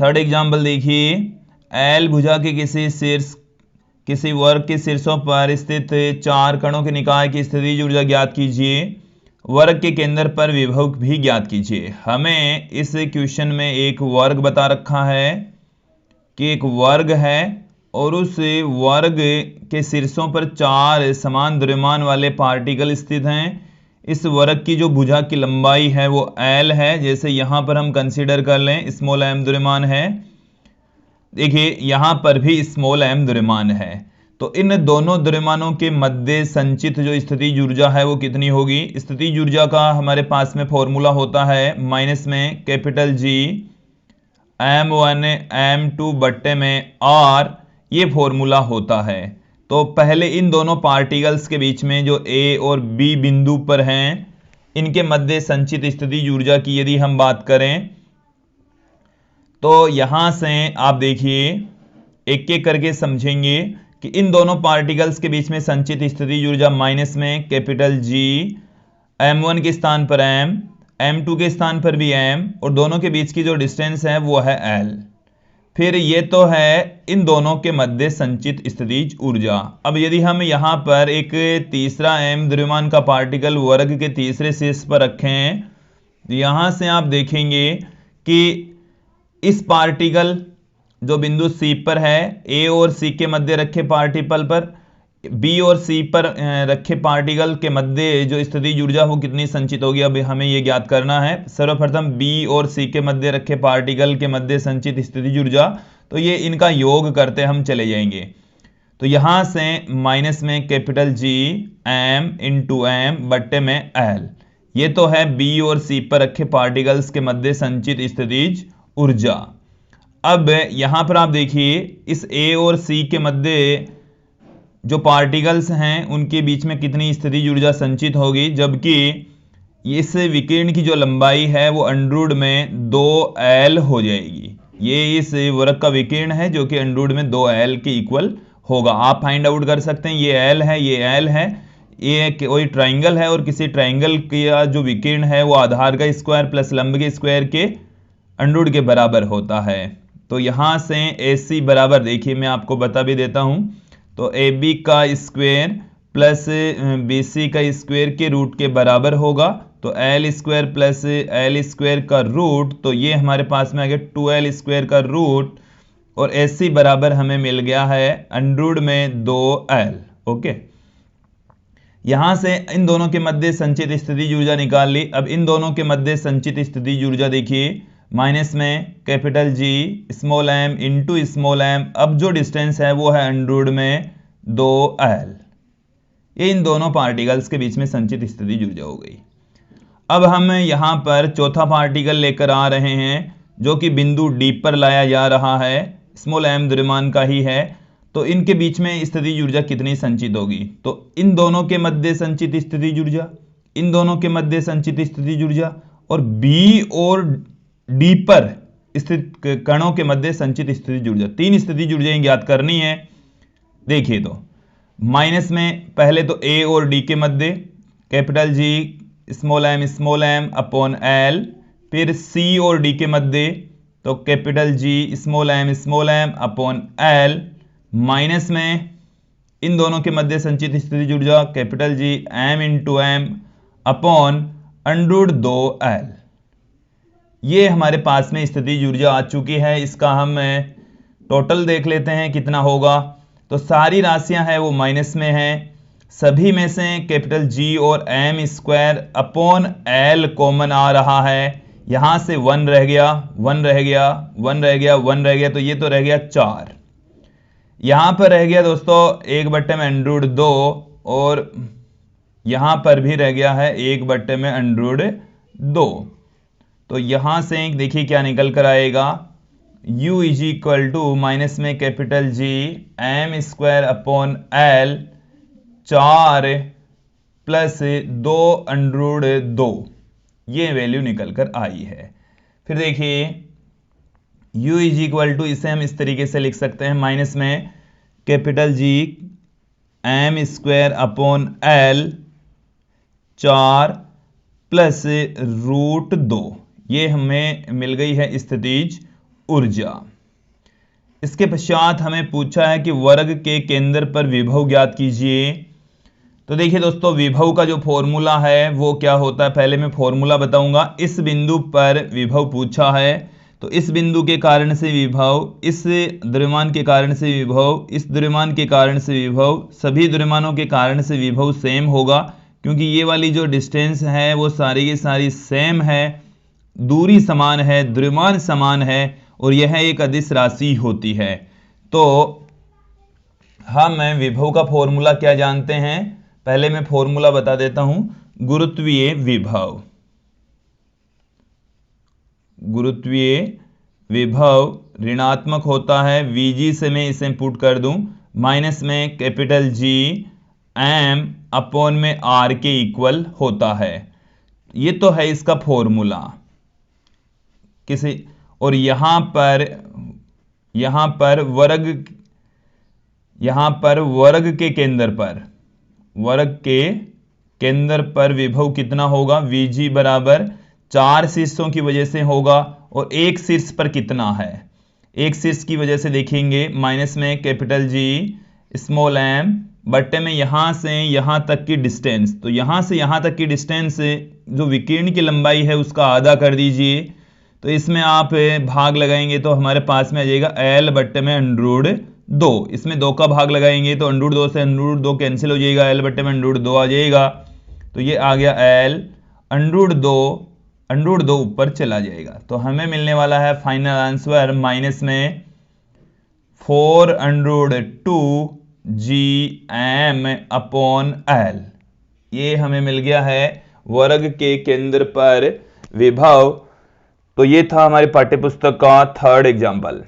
Third example देखिए, L भुजा के किसी वर्ग के शीर्षों पर स्थित 4 कणों के निकाय की स्थितिज ऊर्जा ज्ञात कीजिए। वर्ग के केंद्र पर विभव भी ज्ञात कीजिए। हमें इस क्वेश्चन में एक वर्ग बता रखा है कि एक वर्ग है और उस वर्ग के शीर्षों पर 4 समान द्रव्यमान वाले पार्टिकल स्थित हैं। इस वर्ग की जो भुजा की लंबाई है वो L है। जैसे यहां पर हम कंसीडर कर लें स्मॉल m द्रव्यमान है, देखिए यहां पर भी स्मॉल m द्रव्यमान है। तो इन दोनों द्रव्यमानों के मध्य संचित जो स्थितिज ऊर्जा है वो कितनी होगी? स्थितिज ऊर्जा का हमारे पास में फॉर्मूला होता है माइनस में कैपिटल G m1 m2 बट्टे में R, ये फॉर्मूला होता है। तो पहले इन दोनों पार्टिकल्स के बीच में जो A और B बिंदु पर हैं, इनके मध्य संचित स्थितिज ऊर्जा की यदि हम बात करें तो यहां से आप देखिए एक एक करके समझेंगे कि इन दोनों पार्टिकल्स के बीच में संचित स्थितिज ऊर्जा माइनस में कैपिटल G, m1 के स्थान पर m, m2 के स्थान पर भी m, और दोनों के बीच की जो डिस्टेंस है वो है L। फिर ये तो है इन दोनों के मध्य संचित स्थितिज ऊर्जा। अब यदि हम यहां पर एक तीसरा m द्रव्यमान का पार्टिकल वर्ग के तीसरे शीर्ष पर रखें तो यहां से आप देखेंगे कि इस पार्टिकल जो बिंदु C पर है, A और C के मध्य रखे पार्टिकल पर, B और C पर रखे पार्टिकल के मध्य जो स्थितिज ऊर्जा वो कितनी संचित होगी, अब हमें ये ज्ञात करना है। सर्वप्रथम B और C के मध्य रखे पार्टिकल के मध्य संचित स्थितिज ऊर्जा, तो ये इनका योग करते हम चले जाएंगे। तो यहां से माइनस में capital G m into m बट्टे में L, ये तो है B और C पर रखे पार्टिकल्स के मध्य संचित स्थितिज ऊर्जा। अब यहां पर आप देखिए इस A और C के मध्य जो पार्टिकल्स हैं उनके बीच में कितनी स्थितिज ऊर्जा संचित होगी, जबकि इस विकिरण की जो लंबाई है वो अंडर में 2L हो जाएगी। ये इस वर्ग का विकिरण है जो कि अंडर में 2L के इक्वल होगा। आप फाइंड आउट कर सकते हैं, ये L है, ये L है, ये कोई ट्राइंगल है और किसी ट्राइंगल का जो विकिरण है वो आधार का स्क्वायर प्लस लंब के स्क्वायर के अंडर के बराबर होता है। तो यहां से AC बराबर, देखिए मैं आपको बता भी देता हूं, तो AB का स्क्वायर प्लस BC का स्क्वायर के रूट के बराबर होगा। तो L square plus L square का रूट, तो ये हमारे पास में आ गया 2L स्क्वायर का रूट, और AC बराबर हमें मिल गया है अंडर में 2L। ओके, यहां से इन दोनों के मध्य संचित स्थितिज ऊर्जा निकाल ली। अब इन दोनों के मध्य संचित स्थितिज ऊर्जा देखिए माइनस में capital G small m into small m, अब जो डिस्टेंस है वो है अंडर में 2L। ये इन दोनों पार्टिकल्स के बीच में संचित स्थितिज ऊर्जा हो गई। अब हम यहां पर चौथा पार्टिकल लेकर आ रहे हैं जो कि बिंदु D पर लाया जा रहा है, स्मॉल m द्रव्यमान का ही है। तो इनके बीच में स्थितिज ऊर्जा कितनी संचित होगी? तो इन दोनों के मध्य संचित स्थितिज ऊर्जा, इन दोनों के मध्य संचित स्थितिज ऊर्जा, और B और D पर स्थित कणों के मध्य संचित स्थितिज ऊर्जा, 3 स्थितिज ऊर्जाएं ज्ञात करनी है। देखिए तो माइनस में पहले तो A और D के मध्य capital G small m upon L, फिर C और D के मध्य तो capital G small m upon L, minus में इन दोनों के मध्य संचित स्थितिज ऊर्जा capital G m into m upon under 2L। ये हमारे पास में स्थितिज ऊर्जा आ चुकी है। इसका हम टोटल देख लेते हैं कितना होगा। तो सारी राशियां हैं वो माइनस में है, सभी में से कैपिटल G और m square upon L common आ रहा है। यहां से 1 रह गया, 1 रह गया, 1 रह गया, 1 रह गया, तो ये तो रह गया 4। यहां पर रह गया दोस्तों 1 बट्टे में अंडर 2, और यहां पर भी रह गया है 1 बट्टे में अंडर 2। तो यहां से देखिए क्या निकल कर आएगा, U is equal to minus में capital G m square upon L 4 plus 2 under 2, ये वैल्यू निकल कर आई है। फिर देखिए U इज इक्वल टू, इसे हम इस तरीके से लिख सकते हैं माइनस में capital G m square upon L 4 plus root 2, ये हमें मिल गई है स्थितिज ऊर्जा। इसके पश्चात हमें पूछा है कि वर्ग के केंद्र पर विभव ज्ञात कीजिए। तो देखिए दोस्तों, विभव का जो फॉर्मूला है वो क्या होता है, पहले मैं फॉर्मूला बताऊंगा। इस बिंदु पर विभव पूछा है, तो इस बिंदु के कारण से विभव, इस द्रव्यमान के कारण से विभव, इस द्रव्यमान के कारण से विभव, सभी द्रव्यमानों के कारण से विभव सेम होगा, क्योंकि ये वाली जो डिस्टेंस है वो सारी की सारी सेम है, दूरी समान है, द्रव्यमान समान है, और यह एक अदिश राशि होती है। तो हम विभव का फॉर्मूला क्या जानते हैं, पहले मैं फॉर्मूला बता देता हूं। गुरुत्वीय विभव, गुरुत्वीय विभव ऋणात्मक होता है, Vg से मैं इसे पुट कर दूं, माइनस में कैपिटल G m अपॉन में R के इक्वल होता है। ये तो है इसका फॉर्मूला किसी, और यहां पर वर्ग के केंद्र पर, वर्ग के केंद्र पर विभव कितना होगा, Vg बराबर 4 शीर्षों की वजह से होगा, और एक शीर्ष पर कितना है, एक शीर्ष की वजह से देखेंगे, माइनस में कैपिटल G स्मॉल m बट्टे में यहां से यहां तक की डिस्टेंस। तो यहां से यहां तक की डिस्टेंस जो विकिरण की लंबाई है उसका आधा कर दीजिए, तो इसमें आप भाग लगाएंगे तो हमारे पास में आ जाएगा L बट्टे में √2। इसमें 2 का भाग लगाएंगे तो √2 से √2 कैंसिल हो जाएगा, L बट्टे में √2 आ जाएगा, तो ये आ गया L √2 ऊपर चला जाएगा। तो हमें मिलने वाला है फाइनल आंसर माइनस में 4√2 Gm अपॉन L। ये हमें मिल गया है वर्ग के केंद्र पर विभव। तो ये था हमारे पाठ्यपुस्तक का 3rd एग्जाम्पल।